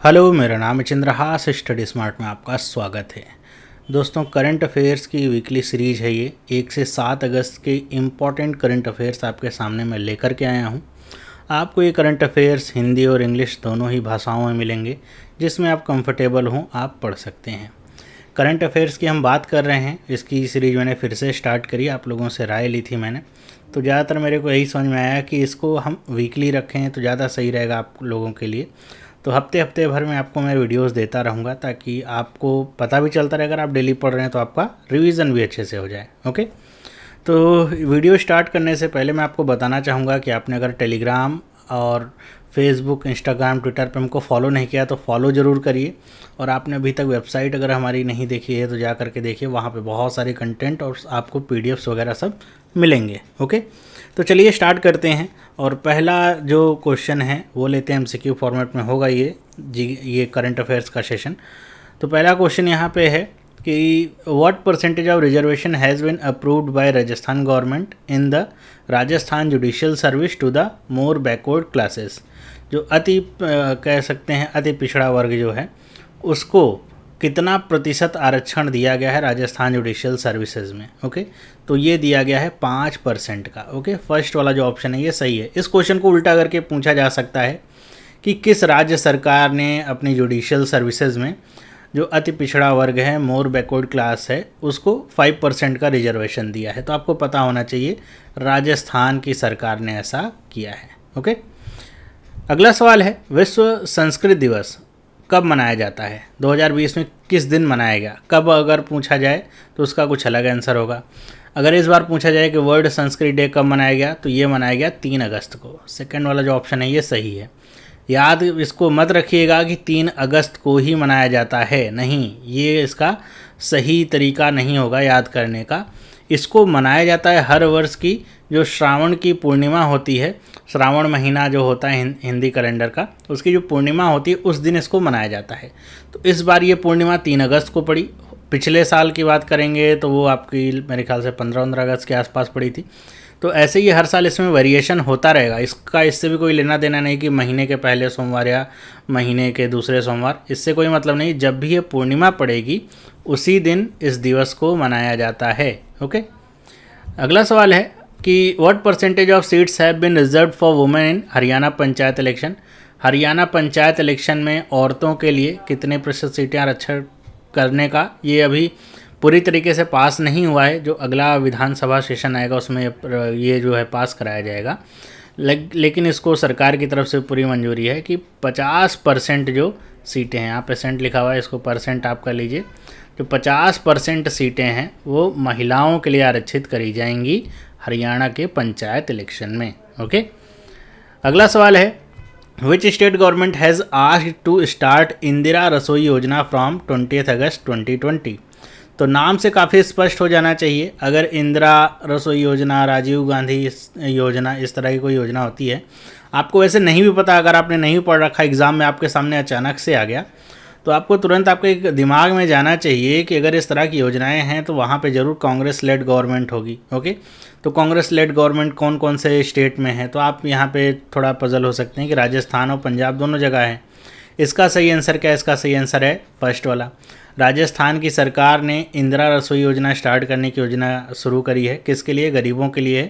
Hello, मेरा नाम है चंद्रहास। स्टडी स्मार्ट में आपका स्वागत है। दोस्तों, करंट अफेयर्स की वीकली सीरीज है ये। 1 से 7 अगस्त के इम्पॉर्टेंट करंट अफेयर्स आपके सामने मैं लेकर के आया हूँ। आपको ये करंट अफेयर्स हिंदी और इंग्लिश दोनों ही भाषाओं में मिलेंगे, जिसमें आप कंफर्टेबल हों आप पढ़ सकते हैं। करंट अफेयर्स की हम बात कर रहे हैं। इसकी सीरीज मैंने फिर से स्टार्ट करी, आप लोगों से राय ली थी मैंने, तो ज़्यादातर मेरे को यही समझ में आया कि इसको हम वीकली रखें तो ज़्यादा सही रहेगा आप लोगों के लिए। तो हफ्ते भर में आपको मैं वीडियोस देता रहूँगा, ताकि आपको पता भी चलता रहे। अगर आप डेली पढ़ रहे हैं तो आपका रिवीजन भी अच्छे से हो जाए। ओके, तो वीडियो स्टार्ट करने से पहले मैं आपको बताना चाहूँगा कि आपने अगर टेलीग्राम और फेसबुक, इंस्टाग्राम, ट्विटर पे हमको फॉलो नहीं किया तो फॉलो ज़रूर करिए। और आपने अभी तक वेबसाइट अगर हमारी नहीं देखी है तो जा करके देखिए, वहाँ पे बहुत सारे कंटेंट और आपको पीडीएफ्स वगैरह सब मिलेंगे। ओके, तो चलिए स्टार्ट करते हैं। और पहला जो क्वेश्चन है वो लेते हैं, एमसीक्यू फॉर्मेट में होगा ये करंट अफेयर्स का सेशन। तो पहला क्वेश्चन यहाँ पे है कि what percentage of reservation has been approved by Rajasthan government in the Rajasthan judicial service to the more backward classes. जो कह सकते हैं अति पिछड़ा वर्ग जो है, उसको कितना प्रतिशत आरक्षण दिया गया है राजस्थान जुडिशियल सर्विसेज में। ओके, तो ये दिया गया है 5% का। ओके, फर्स्ट वाला जो ऑप्शन है ये सही है। इस क्वेश्चन को उल्टा करके पूछा जा सकता है कि किस राज्य सरकार ने अपनी जुडिशियल सर्विसेज में जो अति पिछड़ा वर्ग है, मोर बैकवर्ड क्लास है, उसको 5% का रिजर्वेशन दिया है। तो आपको पता होना चाहिए राजस्थान की सरकार ने ऐसा किया है। ओके, अगला सवाल है, विश्व संस्कृत दिवस कब मनाया जाता है? 2020 में किस दिन मनाया गया? कब अगर पूछा जाए तो उसका कुछ अलग आंसर होगा। अगर इस बार पूछा जाए कि वर्ल्ड संस्कृत डे कब मनाया गया, तो ये मनाया गया 3 अगस्त को। सेकंड वाला जो ऑप्शन है ये सही है। याद इसको मत रखिएगा कि 3 अगस्त को ही मनाया जाता है, नहीं, ये इसका सही तरीका नहीं होगा याद करने का। इसको मनाया जाता है हर वर्ष की जो श्रावण की पूर्णिमा होती है, श्रावण महीना जो होता है हिंदी कैलेंडर का, उसकी जो पूर्णिमा होती है उस दिन इसको मनाया जाता है। तो इस बार ये पूर्णिमा 3 अगस्त को पड़ी। पिछले साल की बात करेंगे तो वो आपकी मेरे ख्याल से 15 अगस्त के आसपास पड़ी थी। तो ऐसे ही हर साल इसमें वेरिएशन होता रहेगा। इससे भी कोई लेना देना नहीं कि महीने के पहले सोमवार या महीने के दूसरे सोमवार, इससे कोई मतलब नहीं। जब भी ये पूर्णिमा पड़ेगी उसी दिन इस दिवस को मनाया जाता है। ओके, अगला सवाल है कि what percentage of seats have been reserved for women in Haryana panchayat election. Haryana panchayat election में औरतों के लिए कितने प्रतिशत सीटें आरक्षण करने का ये अभी पूरी तरीके से पास नहीं हुआ है। जो अगला विधानसभा सेशन आएगा उसमें ये जो है पास कराया जाएगा। लेकिन इसको सरकार की तरफ से पूरी मंजूरी है कि 50% जो सीटें हैं, यहाँ परसेंट लिखा हुआ है, इसको परसेंट आप कर लीजिए, जो 50% सीटें हैं वो महिलाओं के लिए आरक्षित करी जाएंगी हरियाणा के पंचायत इलेक्शन में। ओके, अगला सवाल है, which state government has asked to start Indira Rasoi Yojana from 20 अगस्त 2020। तो नाम से काफ़ी स्पष्ट हो जाना चाहिए। अगर इंदिरा रसोई योजना, राजीव गांधी योजना, इस तरह की कोई योजना होती है, आपको वैसे नहीं भी पता, अगर आपने नहीं पढ़ रखा, एग्ज़ाम में आपके सामने अचानक से आ गया, तो आपको तुरंत आपके दिमाग में जाना चाहिए कि अगर इस तरह की योजनाएं हैं तो वहाँ पे ज़रूर कांग्रेस लेड गवर्नमेंट होगी। ओके, तो कांग्रेस लेड गवर्नमेंट कौन कौन से स्टेट में है, तो आप यहाँ पे थोड़ा पजल हो सकते हैं कि राजस्थान और पंजाब दोनों जगह है। इसका सही आंसर क्या है? इसका सही आंसर है फर्स्ट वाला। राजस्थान की सरकार ने इंदिरा रसोई योजना स्टार्ट करने की योजना शुरू करी है। किसके लिए? गरीबों के लिए,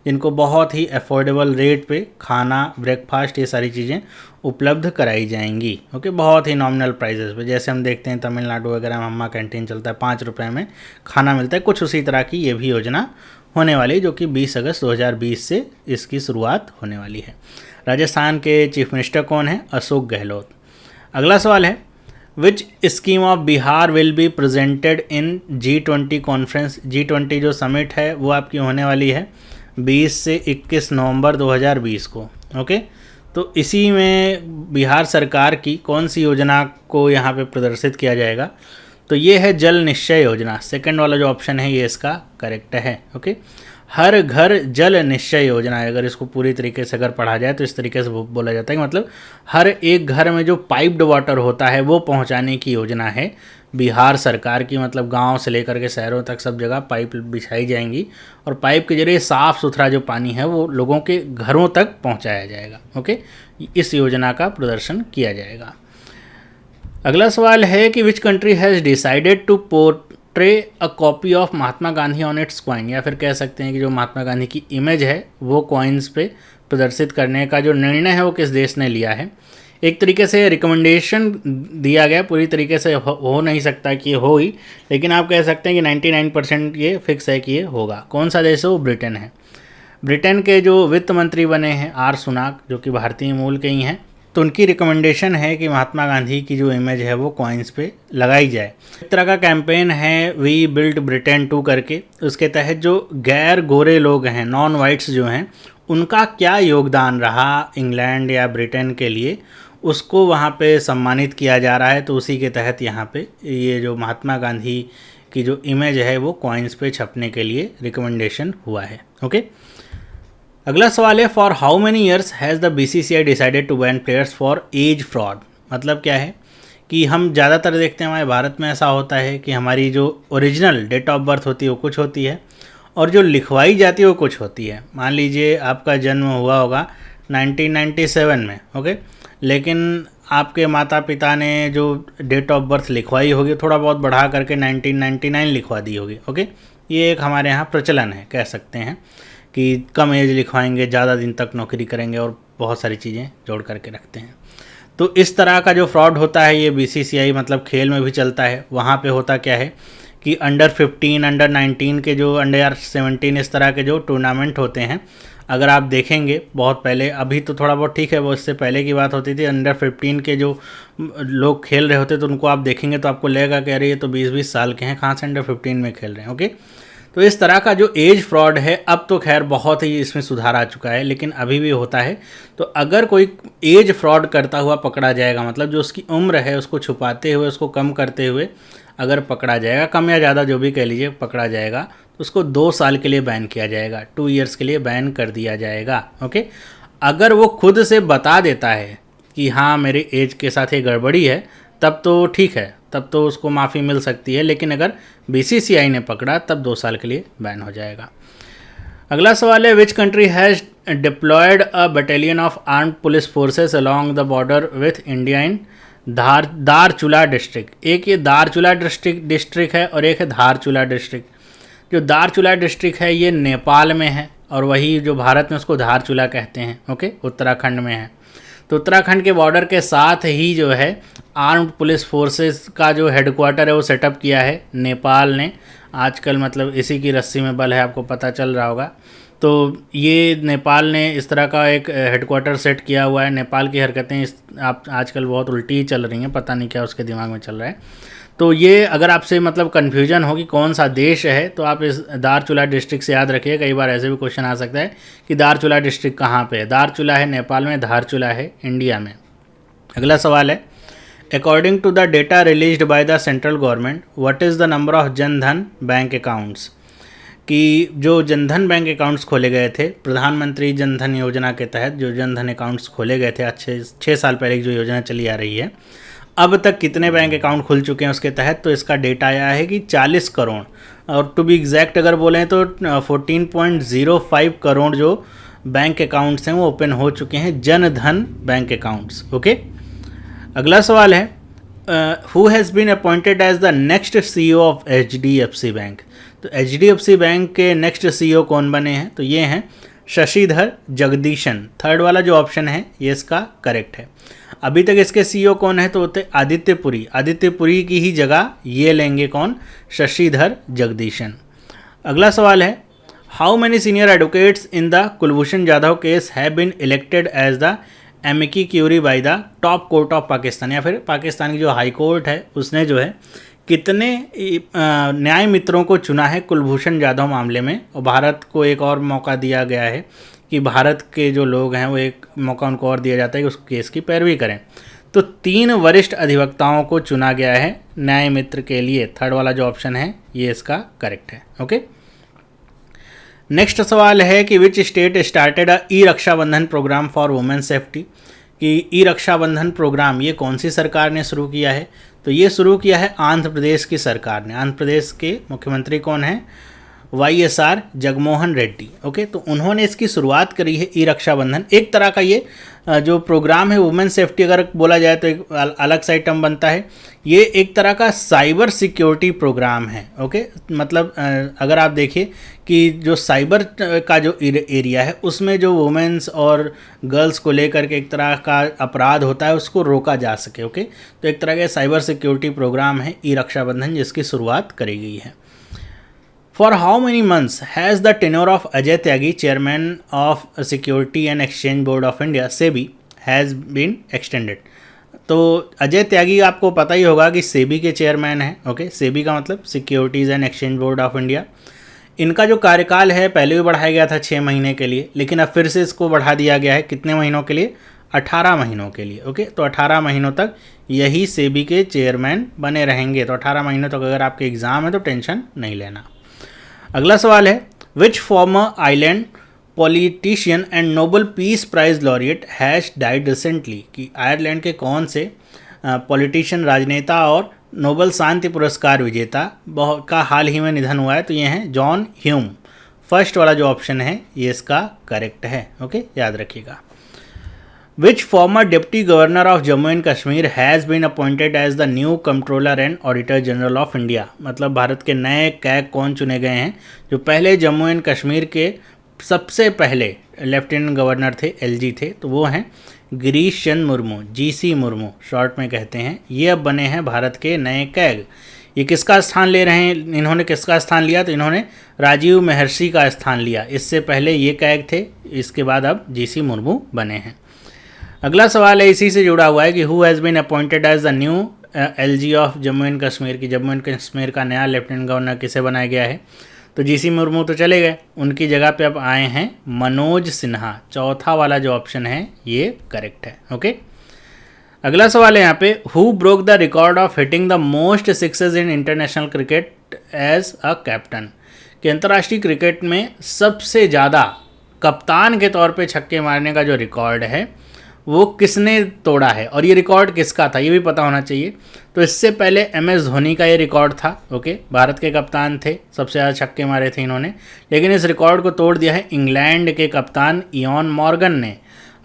जिनको बहुत ही अफोर्डेबल रेट पे खाना, ब्रेकफास्ट, ये सारी चीज़ें उपलब्ध कराई जाएंगी। ओके, बहुत ही नॉमिनल प्राइजेस पे। जैसे हम देखते हैं तमिलनाडु वगैरह में अम्मा कैंटीन चलता है, 5 रुपये में खाना मिलता है, कुछ उसी तरह की ये भी योजना होने वाली, जो कि 20 अगस्त 2020 से इसकी शुरुआत होने वाली है। राजस्थान के चीफ मिनिस्टर कौन है? अशोक गहलोत। अगला सवाल है, विच scheme of Bihar will be presented in G20 conference. G20 जो समिट है वो आपकी होने वाली है 20 से 21 नवंबर 2020 को। ओके, तो इसी में बिहार सरकार की कौन सी योजना को यहाँ पे प्रदर्शित किया जाएगा? तो ये है जल निश्चय योजना। सेकंड वाला जो ऑप्शन है ये इसका करेक्ट है। ओके, हर घर जल निश्चय योजना है। अगर इसको पूरी तरीके से अगर पढ़ा जाए तो इस तरीके से बोला जाता है कि मतलब हर एक घर में जो पाइप्ड वाटर होता है वो पहुंचाने की योजना है बिहार सरकार की। मतलब गांव से लेकर के शहरों तक सब जगह पाइप बिछाई जाएंगी और पाइप के जरिए साफ़ सुथरा जो पानी है वो लोगों के घरों तक पहुंचाया जाएगा। ओके, इस योजना का प्रदर्शन किया जाएगा। अगला सवाल है कि which country has decided to portray a copy of Mahatma Gandhi on its coin, या फिर कह सकते हैं कि जो महात्मा गांधी की इमेज है वो कॉइन्स पे प्रदर्शित करने का जो निर्णय है वो किस देश ने लिया है। एक तरीके से रिकमेंडेशन दिया गया, पूरी तरीके से हो नहीं सकता कि ये हो ही, लेकिन आप कह सकते हैं कि 99% ये फिक्स है कि ये होगा। कौन सा देश है? वो ब्रिटेन है। ब्रिटेन के जो वित्त मंत्री बने हैं आर सुनाक, जो कि भारतीय मूल के ही हैं, तो उनकी रिकमेंडेशन है कि महात्मा गांधी की जो इमेज है वो कॉइन्स पे लगाई जाए। एक तरह का कैंपेन है वी बिल्ड ब्रिटेन 2 करके, उसके तहत जो गैर गोरे लोग हैं, नॉन वाइट्स जो हैं, उनका क्या योगदान रहा इंग्लैंड या ब्रिटेन के लिए, उसको वहाँ पे सम्मानित किया जा रहा है। तो उसी के तहत यहाँ पे ये जो महात्मा गांधी की जो इमेज है वो कॉइन्स पे छपने के लिए रिकमेंडेशन हुआ है। ओके, अगला सवाल है for how many years has the BCCI decided to ban players for age fraud. मतलब क्या है कि हम ज़्यादातर देखते हैं हमारे भारत में ऐसा होता है कि हमारी जो ओरिजिनल डेट ऑफ बर्थ होती है वो कुछ होती है और जो लिखवाई जाती है वो कुछ होती है। मान लीजिए आपका जन्म हुआ होगा 1997 में, ओके, लेकिन आपके माता पिता ने जो डेट ऑफ बर्थ लिखवाई होगी थोड़ा बहुत बढ़ा करके 1999 लिखवा दी होगी। ओके, ये एक हमारे यहाँ प्रचलन है, कह सकते हैं कि कम एज लिखवाएंगे, ज़्यादा दिन तक नौकरी करेंगे और बहुत सारी चीज़ें जोड़ करके रखते हैं। तो इस तरह का जो फ्रॉड होता है ये BCCI मतलब खेल में भी चलता है। वहाँ पे होता क्या है कि अंडर 15, अंडर 19 के जो अंडर 17 इस तरह के जो टूर्नामेंट होते हैं, अगर आप देखेंगे बहुत पहले, अभी तो थोड़ा बहुत ठीक है, वो इससे पहले की बात होती थी, अंडर 15 के जो लोग खेल रहे होते तो उनको आप देखेंगे तो आपको लगेगा कि अरे ये तो 20-20 साल के हैं, कहाँ से अंडर 15 में खेल रहे हैं। ओके, तो इस तरह का जो एज फ्रॉड है अब तो खैर बहुत ही इसमें सुधार आ चुका है, लेकिन अभी भी होता है। तो अगर कोई एज फ्रॉड करता हुआ पकड़ा जाएगा, मतलब जो उसकी उम्र है उसको छुपाते हुए, उसको कम करते हुए अगर पकड़ा जाएगा, कम या ज़्यादा जो भी कह लीजिए पकड़ा जाएगा, तो उसको 2 साल के लिए बैन किया जाएगा, 2 ईयर्स के लिए बैन कर दिया जाएगा। ओके, अगर वो खुद से बता देता है कि हाँ मेरे एज के साथ ये गड़बड़ी है, तब तो ठीक है, तब तो उसको माफ़ी मिल सकती है, लेकिन अगर BCCI ने पकड़ा तब 2 साल के लिए बैन हो जाएगा। अगला सवाल है which country has deployed a battalion of armed police forces along the border with India in Dharchula district. एक ये धारचूला डिस्ट्रिक्ट है और एक है धारचूला डिस्ट्रिक्ट। जो धारचूला डिस्ट्रिक्ट है ये नेपाल में है और वही जो भारत में उसको धारचूला कहते हैं। ओके, उत्तराखंड में है। तो उत्तराखंड के बॉर्डर के साथ ही जो है आर्म्ड पुलिस फोर्सेस का जो हेडक्वार्टर है वो सेटअप किया है नेपाल ने। आजकल मतलब इसी की रस्सी में बल है, आपको पता चल रहा होगा। तो ये नेपाल ने इस तरह का एक हेडक्वार्टर सेट किया हुआ है। नेपाल की हरकतें आप आजकल बहुत उल्टी ही चल रही हैं, पता नहीं क्या उसके दिमाग में चल रहा है। तो ये अगर आपसे मतलब कन्फ्यूजन हो कि कौन सा देश है, तो आप इस धारचूला डिस्ट्रिक्ट से याद रखिए। कई बार ऐसे भी क्वेश्चन आ सकता है कि धारचूला डिस्ट्रिक्ट कहाँ पे है। धारचूला है नेपाल में, धारचूला है इंडिया में। अगला सवाल है according to the data released by the central government what is the number of Jan Dhan bank accounts. कि जो जनधन बैंक अकाउंट्स खोले गए थे प्रधानमंत्री जनधन योजना के तहत, जो जनधन अकाउंट्स खोले गए थे अच्छे 6 साल पहले जो योजना चली आ रही है, अब तक कितने बैंक अकाउंट खुल चुके हैं उसके तहत। तो इसका डेटा आया है कि 40 करोड़, और टू बी एग्जैक्ट अगर बोलें तो 14.05 करोड़ जो बैंक अकाउंट्स हैं वो ओपन हो चुके हैं, जनधन बैंक अकाउंट्स। ओके, अगला सवाल है who has been appointed as the next CEO of HDFC bank. तो HDFC बैंक के नेक्स्ट CEO कौन बने हैं? तो ये हैं शशिधर जगदीशन। थर्ड वाला जो ऑप्शन है ये इसका करेक्ट है। अभी तक इसके CEO कौन है? तो होते आदित्य पुरी। आदित्य पुरी की ही जगह ये लेंगे कौन? शशिधर जगदीशन। अगला सवाल है how many senior advocates in the Kulbhushan Jadhav case have been elected as the amicus curiae by the top court of Pakistan. या फिर पाकिस्तान की जो हाई कोर्ट है उसने जो है कितने न्याय मित्रों को चुना है कुलभूषण जाधव मामले में, और भारत को एक और मौका दिया गया है कि भारत के जो लोग हैं वो एक मौका उनको और दिया जाता है कि उस केस की पैरवी करें। तो 3 वरिष्ठ अधिवक्ताओं को चुना गया है न्याय मित्र के लिए। थर्ड वाला जो ऑप्शन है ये इसका करेक्ट है। ओके, नेक्स्ट सवाल है कि which state started a e Raksha Bandhan programme for women safety. कि ई रक्षाबंधन प्रोग्राम ये कौन सी सरकार ने शुरू किया है? तो ये शुरू किया है आंध्र प्रदेश की सरकार ने। आंध्र प्रदेश के मुख्यमंत्री कौन हैं? YSR जगमोहन रेड्डी। ओके, तो उन्होंने इसकी शुरुआत करी है ई रक्षाबंधन। एक तरह का ये जो प्रोग्राम है वुमेन सेफ्टी अगर बोला जाए तो एक अलग सा आइटम बनता है। ये एक तरह का साइबर सिक्योरिटी प्रोग्राम है। ओके, मतलब अगर आप देखिए कि जो साइबर का जो एरिया है उसमें जो वुमेन्स और गर्ल्स को लेकर के एक तरह का अपराध होता है उसको रोका जा सके। ओके, तो एक तरह का साइबर सिक्योरिटी प्रोग्राम है ई रक्षाबंधन जिसकी शुरुआत करी गई है। For how many months has the tenure of Ajay Tyagi, chairman of Security and Exchange Board of India (SEBI) has been extended? तो अजय त्यागी आपको पता ही होगा कि सेबी के चेयरमैन हैं। ओके, सेबी का मतलब securities and exchange board of India. इनका जो कार्यकाल है पहले भी बढ़ाया गया था 6 महीने के लिए, लेकिन अब फिर से इसको बढ़ा दिया गया है। कितने महीनों के लिए? 18 महीनों के लिए। ओके, तो 18 महीनों तक यही सेबी के चेयरमैन बने रहेंगे। तो 18 महीनों तक अगर आपके एग्ज़ाम है तो टेंशन नहीं लेना। अगला सवाल है, which former island politician and Nobel peace prize laureate has died recently? कि आयरलैंड के कौन से पॉलिटिशियन, राजनेता और नोबल शांति पुरस्कार विजेता का हाल ही में निधन हुआ है? तो ये हैं जॉन ह्यूम। फर्स्ट वाला जो ऑप्शन है ये इसका करेक्ट है। ओके, याद रखिएगा। Which former Deputy Governor of Jammu and Kashmir has been appointed as the new Comptroller and Auditor General of India? मतलब भारत के नए कैग कौन चुने गए हैं? जो पहले जम्मू एंड कश्मीर के सबसे पहले लेफ्टिनेंट गवर्नर थे, LG थे, तो वो हैं गिरीश चंद्र मुर्मू, GC मुर्मू शॉर्ट में कहते हैं। ये अब बने हैं भारत के नए कैग। ये किसका स्थान ले रहे हैं? इन्होंने किसका स्थान लिया? तो इन्होंने राजीव महर्षि का स्थान लिया। इससे पहले ये कैग थे, इसके बाद अब GC मुर्मू बने हैं। अगला सवाल है इसी से जुड़ा हुआ है कि who has been appointed as the new LG of Jammu and Kashmir? की जम्मू एंड कश्मीर का नया लेफ्टिनेंट गवर्नर किसे बनाया गया है? तो GC मुर्मू तो चले गए, उनकी जगह पे अब आए हैं मनोज सिन्हा। चौथा वाला जो ऑप्शन है ये करेक्ट है। ओके, अगला सवाल है यहाँ पे, who broke the record of hitting the most sixes in international cricket as a captain? कि अंतर्राष्ट्रीय क्रिकेट में सबसे ज़्यादा कप्तान के तौर पे छक्के मारने का जो रिकॉर्ड है वो किसने तोड़ा है, और ये रिकॉर्ड किसका था ये भी पता होना चाहिए। तो इससे पहले MS धोनी का ये रिकॉर्ड था। ओके, भारत के कप्तान थे, सबसे ज़्यादा छक्के मारे थे इन्होंने, लेकिन इस रिकॉर्ड को तोड़ दिया है इंग्लैंड के कप्तान इयॉन मॉर्गन ने।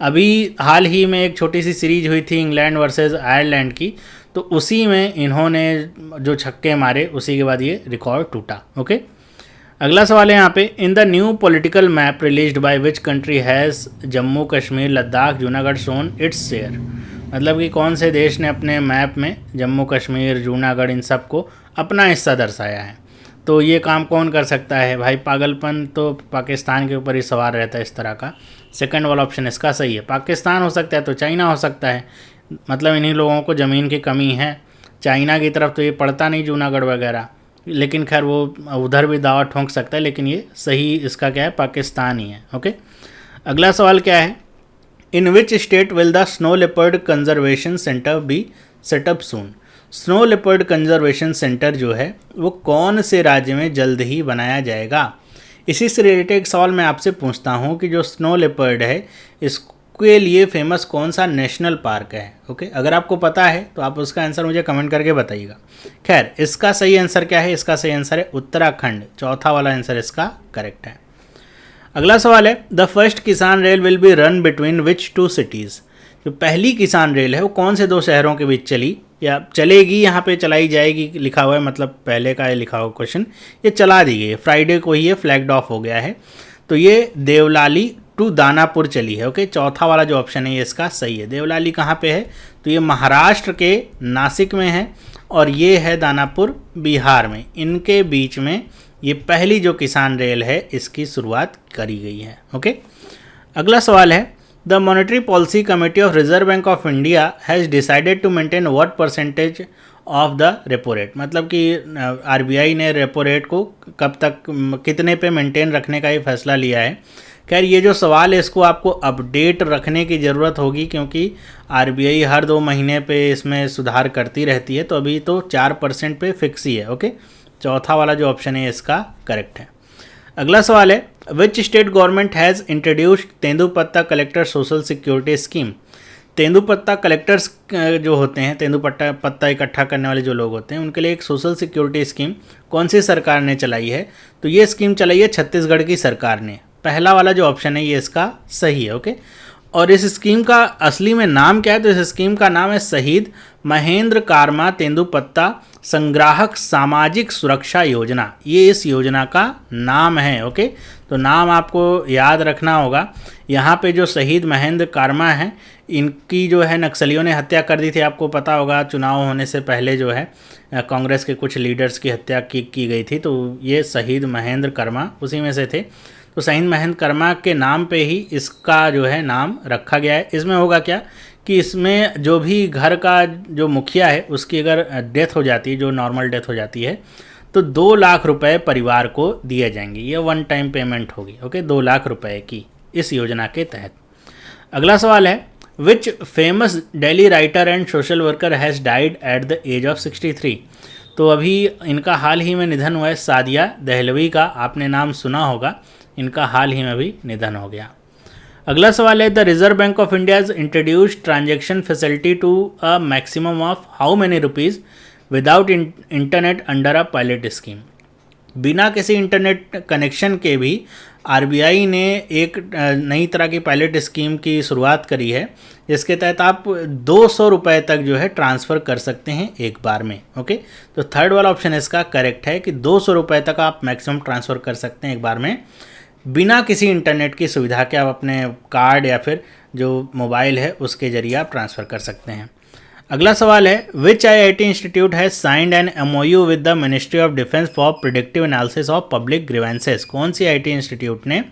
अभी हाल ही में एक छोटी सी सीरीज हुई थी इंग्लैंड वर्सेस आयरलैंड की, तो उसी में इन्होंने जो छक्के मारे उसी के बाद ये रिकॉर्ड टूटा। ओके, अगला सवाल है यहाँ पे, in the new political map released by which country has Jammu Kashmir Ladakh Junagadh shown its share? मतलब कि कौन से देश ने अपने मैप में जम्मू कश्मीर, जूनागढ़ इन सब को अपना हिस्सा दर्शाया है? तो ये काम कौन कर सकता है भाई? पागलपन तो पाकिस्तान के ऊपर ही सवार रहता है इस तरह का। सेकंड वाला ऑप्शन इसका सही है। पाकिस्तान हो सकता है तो चाइना हो सकता है, मतलब इन्हीं लोगों को ज़मीन की कमी है। चाइना की तरफ तो ये पड़ता नहीं जूनागढ़ वगैरह, लेकिन खैर वो उधर भी दावा ठोंक सकता है, लेकिन ये सही इसका क्या है? पाकिस्तान ही है। ओके, अगला सवाल क्या है, in which state will the snow leopard conservation centre be set up soon? Snow leopard conservation centre जो है वो कौन से राज्य में जल्द ही बनाया जाएगा? इसी से रिलेटेड एक सवाल मैं आपसे पूछता हूँ कि जो स्नो लेपर्ड है इसके लिए फेमस कौन सा नेशनल पार्क है? ओके, अगर आपको पता है तो आप उसका आंसर मुझे कमेंट करके बताइएगा। खैर, इसका सही आंसर क्या है? इसका सही आंसर है उत्तराखंड। चौथा वाला आंसर इसका करेक्ट है। अगला सवाल है, द फर्स्ट किसान rail will be run between which 2 cities? जो पहली किसान रेल है वो कौन से 2 शहरों के बीच चली या चलेगी? यहाँ पे चलाई जाएगी लिखा हुआ है, मतलब पहले का ये लिखा हुआ क्वेश्चन, ये चला दी गई है, फ्राइडे को ही ये फ्लैग्ड ऑफ हो गया है। तो ये देवलाली टू दानापुर चली है। ओके, चौथा वाला जो ऑप्शन है ये इसका सही है। देवलाली कहाँ पे है? तो ये महाराष्ट्र के नासिक में है, और ये है दानापुर बिहार में। इनके बीच में ये पहली जो किसान रेल है इसकी शुरुआत करी गई है। ओके, अगला सवाल है, the monetary policy committee of reserve bank of India has decided to maintain what percentage of the repo rate? मतलब कि RBI ने रेपो रेट को कब तक, कितने पे मेंटेन रखने का ये फैसला लिया है। खैर, ये जो सवाल है इसको आपको अपडेट रखने की ज़रूरत होगी, क्योंकि RBI हर 2 महीने पे इसमें सुधार करती रहती है। तो अभी तो 4% पे फिक्स ही है। ओके, चौथा वाला जो ऑप्शन है इसका करेक्ट है। अगला सवाल है, which state government has introduced tendupatta collector social security scheme? Tendupatta collectors जो होते हैं, तेंदुपत्ता पत्ता इकट्ठा करने वाले जो लोग होते हैं, उनके लिए एक सोशल सिक्योरिटी स्कीम कौन सी सरकार ने चलाई है? तो ये स्कीम चलाई है छत्तीसगढ़ की सरकार ने। पहला वाला जो ऑप्शन है ये इसका सही है। ओके, और इस स्कीम का असली में नाम क्या है? तो इस स्कीम का नाम है शहीद महेंद्र कार्मा तेंदुपत्ता संग्राहक सामाजिक सुरक्षा योजना। ये इस योजना का नाम है। ओके, तो नाम आपको याद रखना होगा। यहाँ पे जो शहीद महेंद्र कार्मा हैं, इनकी जो है नक्सलियों ने हत्या कर दी थी। आपको पता होगा चुनाव होने से पहले जो है कांग्रेस के कुछ लीडर्स की हत्या की गई थी। तो ये शहीद महेंद्र कर्मा उसी में से थे। तो शहीद महेंद्र कर्मा के नाम पे ही इसका जो है नाम रखा गया है। इसमें होगा क्या कि इसमें जो भी घर का जो मुखिया है उसकी अगर डेथ हो जाती है, जो नॉर्मल डेथ हो जाती है, तो 2 लाख रुपए परिवार को दिए जाएंगे। ये वन टाइम पेमेंट होगी। ओके, 2 लाख रुपए की इस योजना के तहत। अगला सवाल है, which famous Delhi writer and social worker has died at the age of 63। तो अभी इनका हाल ही में निधन हुआ है, सादिया दहलवी का। आपने नाम सुना होगा, इनका हाल ही में अभी निधन हो गया। अगला सवाल है, the reserve bank of India has introduced transaction facility to a maximum of how many rupees without internet under a pilot scheme. बिना किसी इंटरनेट कनेक्शन के भी आरबीआई ने एक नई तरह की पायलट स्कीम की शुरुआत करी है, जिसके तहत आप 200 रुपये तक जो है ट्रांसफ़र कर सकते हैं एक बार में। ओके, तो थर्ड वाला ऑप्शन इसका करेक्ट है कि 200 रुपये तक आप मैक्सिमम ट्रांसफ़र कर सकते हैं एक बार में, बिना किसी इंटरनेट की सुविधा के। आप अपने कार्ड या फिर जो मोबाइल है उसके जरिए आप ट्रांसफ़र कर सकते हैं। अगला सवाल है, विच IIT institute has signed an MOU with the ministry of defence for predictive analysis of public grievances. कौन सी आईआईटी इंस्टीट्यूट ने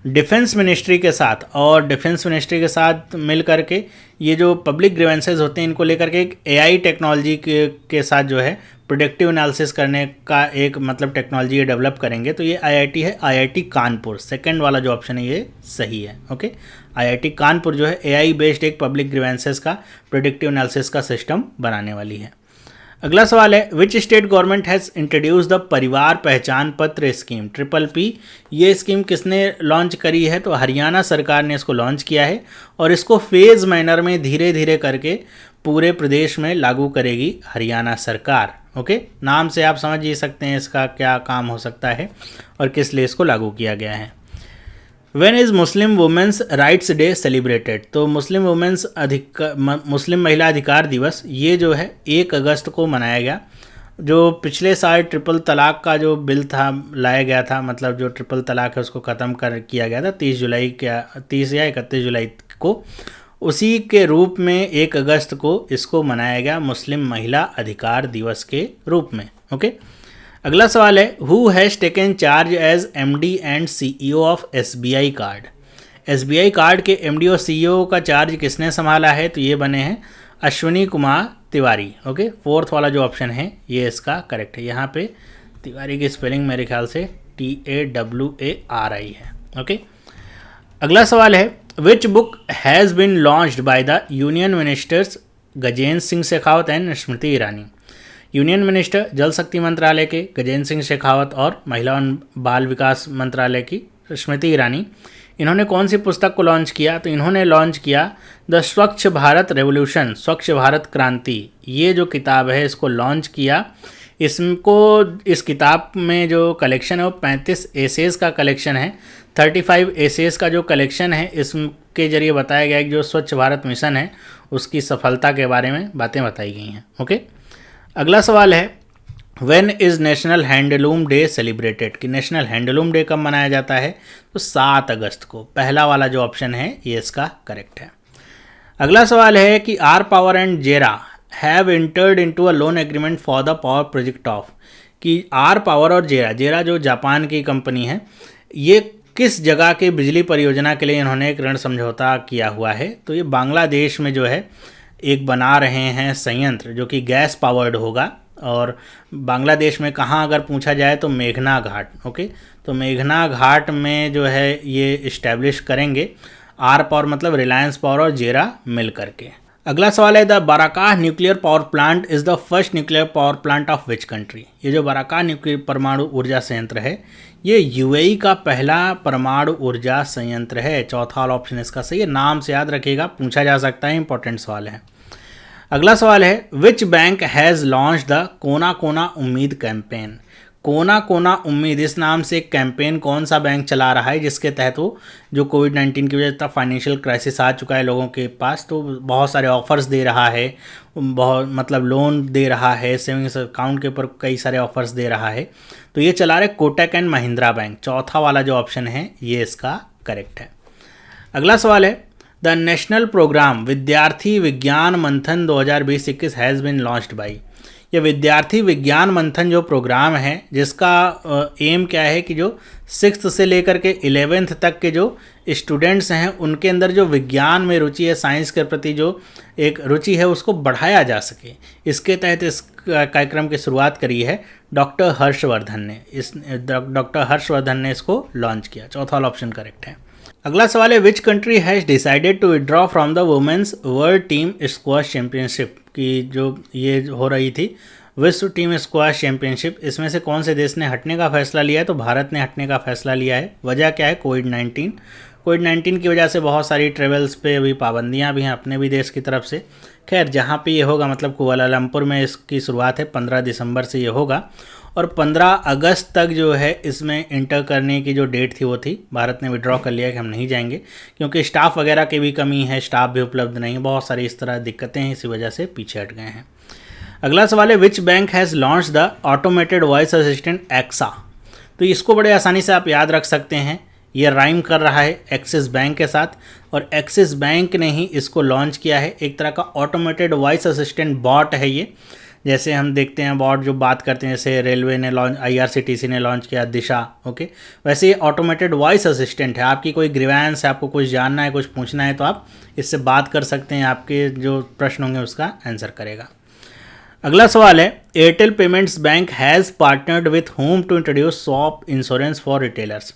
डिफेंस मिनिस्ट्री के साथ और डिफेंस मिनिस्ट्री के साथ मिल करके ये जो पब्लिक ग्रीवेंसेस होते हैं इनको लेकर के एक एआई टेक्नोलॉजी के साथ जो है प्रोडक्टिव एनालिसिस करने का एक मतलब टेक्नोलॉजी ये डेवलप करेंगे। तो ये आईआईटी है, आईआईटी कानपुर। सेकंड वाला जो ऑप्शन है ये सही है। ओके, आईआईटी कानपुर जो है एआई बेस्ड एक पब्लिक ग्रीवेंसेस का प्रोडक्टिव एनालिसिस का सिस्टम बनाने वाली है। अगला सवाल है, which state government has introduce the परिवार पहचान पत्र स्कीम PPP। ये स्कीम किसने लॉन्च करी है? तो हरियाणा सरकार ने इसको लॉन्च किया है और इसको फेज़ मैनर में धीरे धीरे करके पूरे प्रदेश में लागू करेगी हरियाणा सरकार। ओके, नाम से आप समझ ही सकते हैं इसका क्या काम हो सकता है और किस लिए इसको लागू किया गया है। When is Muslim women's rights day celebrated? तो मुस्लिम महिला अधिकार दिवस ये जो है 1 अगस्त को मनाया गया। जो पिछले साल ट्रिपल तलाक का जो बिल था लाया गया था, मतलब जो ट्रिपल तलाक है उसको ख़त्म किया गया था 30 या 31 जुलाई को, उसी के रूप में 1 अगस्त को इसको मनाया गया मुस्लिम महिला अधिकार दिवस के रूप में। ओके, अगला सवाल है, who has taken charge as MD and CEO of SBI card. SBI card के एमडी और सीईओ का चार्ज किसने संभाला है? तो ये बने हैं अश्विनी कुमार तिवारी। ओके, फोर्थ वाला जो ऑप्शन है ये इसका करेक्ट है। यहाँ पे तिवारी की स्पेलिंग मेरे ख्याल से TAWARI है। ओके, अगला सवाल है, which book has been launched by the union ministers Gajendra Singh Shekhawat and Smriti Irani. Union minister जल शक्ति मंत्रालय के गजेंद्र सिंह शेखावत और महिला और बाल विकास मंत्रालय की स्मृति ईरानी, इन्होंने कौन सी पुस्तक को लॉन्च किया? तो इन्होंने लॉन्च किया द स्वच्छ भारत रेवोल्यूशन, स्वच्छ भारत क्रांति। ये जो किताब है इसको लॉन्च किया। इस किताब में जो कलेक्शन है वो 35 एसेज का कलेक्शन है। 35 एसेज का जो कलेक्शन है इसके जरिए बताया गया कि जो स्वच्छ भारत मिशन है उसकी सफलता के बारे में बातें बताई गई हैं। ओके, अगला सवाल है, when is national handloom day celebrated. कि नेशनल हैंडलूम डे कब मनाया जाता है? तो 7 अगस्त को। पहला वाला जो ऑप्शन है ये इसका करेक्ट है। अगला सवाल है कि आर पावर एंड जेरा have entered into a loan agreement for the power project of. कि आर पावर और जेरा जो जापान की कंपनी है, ये किस जगह के बिजली परियोजना के लिए इन्होंने एक ऋण समझौता किया हुआ है? तो ये बांग्लादेश में जो है एक बना रहे हैं संयंत्र जो कि गैस पावर्ड होगा। और बांग्लादेश में कहाँ अगर पूछा जाए तो मेघना घाट। ओके, तो मेघना घाट में जो है ये इस्टेब्लिश करेंगे। आर पावर मतलब रिलायंस पावर और जेरा मिल करके। अगला सवाल है the Barakah nuclear power plant is the first nuclear power plant of which country. ये जो बाराकाह न्यूक्लियर परमाणु ऊर्जा संयंत्र है ये यूएई का पहला परमाणु ऊर्जा संयंत्र है। चौथा वाला ऑप्शन इसका सही है, नाम से याद रखिएगा, पूछा जा सकता है, इंपॉर्टेंट सवाल है। अगला सवाल है which bank has launch the कोना कोना उम्मीद कैंपेन। कोना कोना उम्मीद इस नाम से एक कैंपेन कौन सा बैंक चला रहा है जिसके तहत वो जो कोविड-19 की वजह से फाइनेंशियल क्राइसिस आ चुका है लोगों के पास, तो बहुत सारे ऑफर्स दे रहा है, बहुत मतलब लोन दे रहा है, सेविंग्स अकाउंट के ऊपर कई सारे ऑफर्स दे रहा है। तो ये चला रहे कोटक एंड महिंद्रा बैंक। चौथा वाला जो ऑप्शन है ये इसका करेक्ट है। अगला सवाल है द नेशनल प्रोग्राम विद्यार्थी विज्ञान मंथन 2020-21 हैज़ बिन लॉन्च्ड बाई। ये विद्यार्थी विज्ञान मंथन जो प्रोग्राम है जिसका एम क्या है कि जो 6th से लेकर के 11th तक के जो स्टूडेंट्स हैं उनके अंदर जो विज्ञान में रुचि है, साइंस के प्रति जो एक रुचि है उसको बढ़ाया जा सके, इसके तहत इस कार्यक्रम की शुरुआत करी है डॉक्टर हर्षवर्धन ने। डॉक्टर हर्षवर्धन ने इसको लॉन्च किया। चौथा वाला ऑप्शन करेक्ट है। अगला सवाल है which country has decided to withdraw from the women's world team squash championship की जो ये हो रही थी विश्व टीम स्क्वैश चैम्पियनशिप, इसमें से कौन से देश ने हटने का फैसला लिया है। तो भारत ने हटने का फैसला लिया है। वजह क्या है, कोविड-19 की वजह से बहुत सारी ट्रेवल्स पे अभी पाबंदियां भी हैं अपने भी देश की तरफ से। खैर जहाँ पे ये होगा मतलब कुआलालंपुर में इसकी शुरुआत है, 15 दिसंबर से ये होगा और 15 अगस्त तक जो है इसमें इंटर करने की जो डेट थी वो थी। भारत ने विड्रॉ कर लिया कि हम नहीं जाएंगे क्योंकि स्टाफ वगैरह की भी कमी है, स्टाफ भी उपलब्ध नहीं, बहुत सारी इस तरह दिक्कतें हैं, इसी वजह से पीछे हट गए हैं। अगला सवाल है which bank has launch the automated voice assistant Axaa. तो इसको बड़े आसानी से आप याद रख सकते हैं, ये राइम कर रहा है एक्सिस बैंक के साथ और एक्सिस बैंक ने ही इसको लॉन्च किया है। एक तरह का ऑटोमेटेड वॉइस असिस्टेंट बॉट है ये, जैसे हम देखते हैं बॉट जो बात करते हैं, जैसे रेलवे ने लॉन्च, IRCTC ने लॉन्च किया दिशा, ओके, वैसे ये ऑटोमेटेड वॉइस असिस्टेंट है। आपकी कोई ग्रीवेंस है, आपको कुछ जानना है, कुछ पूछना है तो आप इससे बात कर सकते हैं, आपके जो प्रश्न होंगे उसका आंसर करेगा। अगला सवाल है Airtel payments bank has partnered with home to introduce shop insurance for retailers.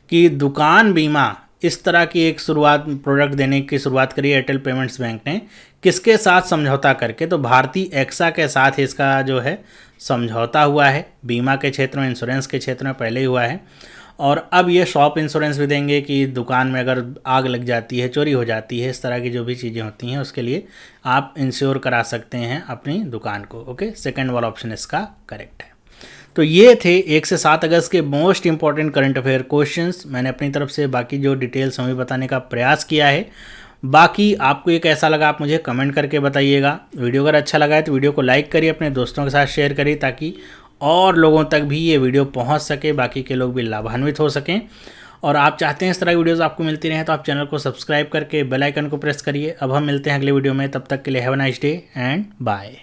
कि दुकान बीमा इस तरह की एक शुरुआत प्रोडक्ट देने की शुरुआत करी एयरटेल पेमेंट्स बैंक ने, किसके साथ समझौता करके। तो भारतीय एक्सा के साथ इसका जो है समझौता हुआ है। बीमा के क्षेत्र में, इंश्योरेंस के क्षेत्र में पहले ही हुआ है और अब ये शॉप इंश्योरेंस भी देंगे कि दुकान में अगर आग लग जाती है, चोरी हो जाती है, इस तरह की जो भी चीज़ें होती हैं उसके लिए आप इंश्योर करा सकते हैं अपनी दुकान को। ओके, सेकंड वाला ऑप्शन इसका करेक्ट है। तो ये थे 1 से 7 अगस्त के most important current affair questions. मैंने अपनी तरफ से बाकी जो डिटेल्स हमें बताने का प्रयास किया है। बाकी आपको ये कैसा लगा आप मुझे कमेंट करके बताइएगा। वीडियो अगर अच्छा लगा है तो वीडियो को लाइक करिए, अपने दोस्तों के साथ शेयर करिए ताकि और लोगों तक भी ये वीडियो पहुंच सके, बाकी के लोग भी लाभान्वित हो सकें। और आप चाहते हैं इस तरह की वीडियोस आपको मिलती रहें तो आप चैनल को सब्सक्राइब करके बेल आइकन को प्रेस करिए। अब हम मिलते हैं अगले वीडियो में, तब तक के लिए have a nice day and bye.